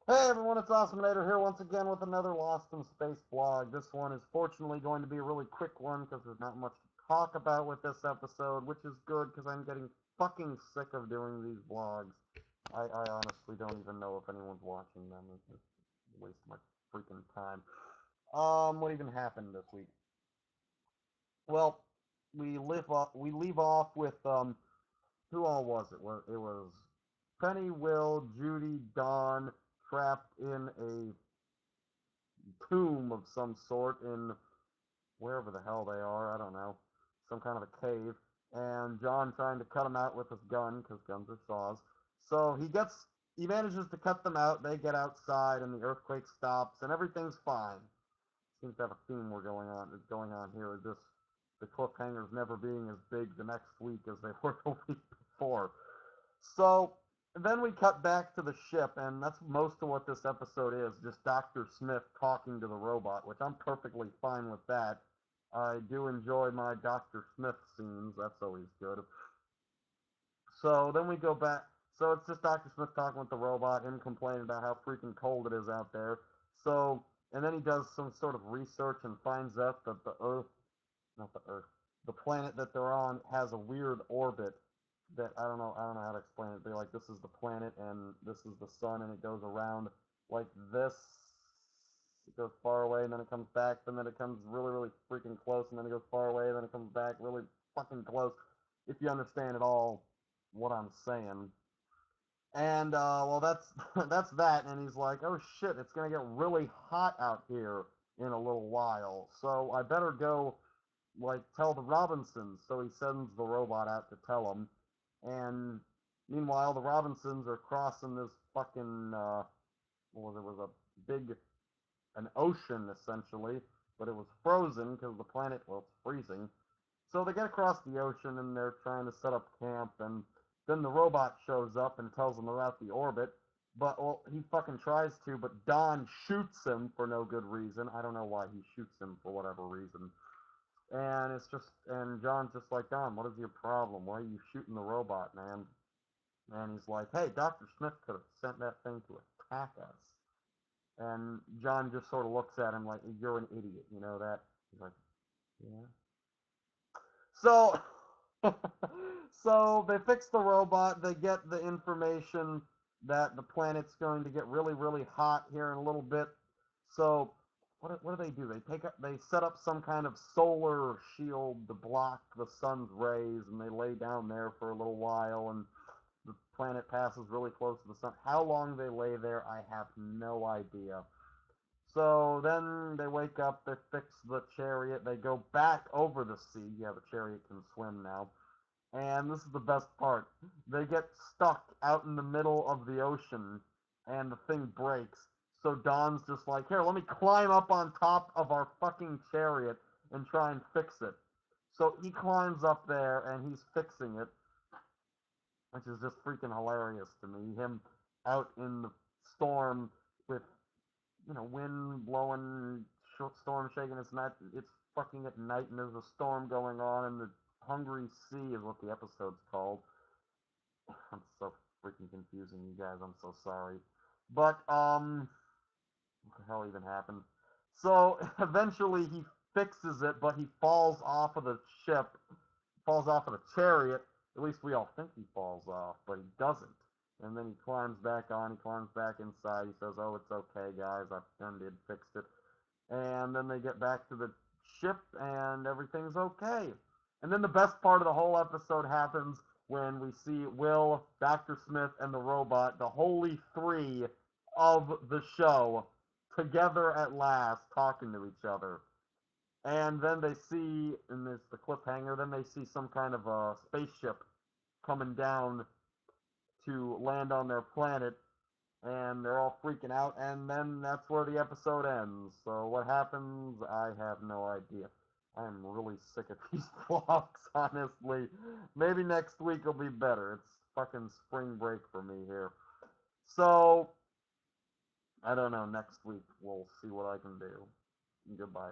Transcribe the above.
Hey everyone, it's Awesomenator here once again with another Lost in Space vlog. This one is fortunately going to be a really quick one because there's not much to talk about with this episode, which is good because I'm getting fucking sick of doing these vlogs. I honestly don't even know if anyone's watching them. It's just a waste of my freaking time. What even happened this week? Well, we leave off with who all was it? Well, it was Penny, Will, Judy, Dawn trapped in a tomb of some sort in wherever the hell they are. I don't know. Some kind of a cave. And John trying to cut them out with his gun, because guns are saws. So he manages to cut them out. They get outside, and the earthquake stops, and everything's fine. Seems to have a theme going on here. Just the cliffhangers never being as big the next week as they were the week before. So then we cut back to the ship, and that's most of what this episode is, just Dr. Smith talking to the robot, which I'm perfectly fine with that. I do enjoy my Dr. Smith scenes, that's always good. So then we go back, so it's just Dr. Smith talking with the robot, him complaining about how freaking cold it is out there. So, and then he does some sort of research and finds out that not the Earth, the planet that they're on has a weird orbit that I don't know how to explain it. They're like, this is the planet and this is the sun, and it goes around like this. It goes far away and then it comes back, and then it comes really, really freaking close, and then it goes far away, and then it comes back really fucking close. If you understand at all what I'm saying. And well, that's that's that. And he's like, "Oh shit, it's gonna get really hot out here in a little while, so I better go like tell the Robinsons." So he sends the robot out to tell them. And meanwhile, the Robinsons are crossing this fucking what was it? Was a big an ocean essentially, but it was frozen because the planet, well, it's freezing. So they get across the ocean and they're trying to set up camp, and then the robot shows up and tells them about the orbit. But well, he fucking tries to, but Don shoots him for no good reason. I don't know why he shoots him for whatever reason. And it's just, and John's just like, Don, what is your problem? Why are you shooting the robot, man? And he's like, hey, Dr. Smith could have sent that thing to attack us. And John just sort of looks at him like, you're an idiot, you know that? He's like, yeah. So, so they fix the robot. They get the information that the planet's going to get really, really hot here in a little bit. So, what do they do? They set up some kind of solar shield to block the sun's rays, and they lay down there for a little while, and the planet passes really close to the sun. How long they lay there, I have no idea. So then they wake up, they fix the chariot, they go back over the sea. Yeah, the chariot can swim now. And this is the best part. They get stuck out in the middle of the ocean, and the thing breaks. So Don's just like, here, let me climb up on top of our fucking chariot and try and fix it. So he climbs up there and he's fixing it, which is just freaking hilarious to me. Him out in the storm with, wind blowing, storm shaking. It's fucking at night, and there's a storm going on, and the Hungry Sea is what the episode's called. I'm so freaking confusing, you guys. I'm so sorry. But what the hell even happened? So eventually he fixes it, but he falls off of the ship, falls off of the chariot. At least we all think he falls off, but he doesn't. And then he climbs back on, he climbs back inside. He says, oh, it's okay, guys. I did fixed it. And then they get back to the ship, and everything's okay. And then the best part of the whole episode happens when we see Will, Dr. Smith, and the robot, the holy three of the show, together at last, talking to each other. And then they see, and there's the cliffhanger, then they see some kind of a spaceship coming down to land on their planet, and they're all freaking out, and then that's where the episode ends. So what happens, I have no idea. I'm really sick of these vlogs, honestly. Maybe next week will be better. It's fucking spring break for me here. So, I don't know, next week we'll see what I can do. Goodbye.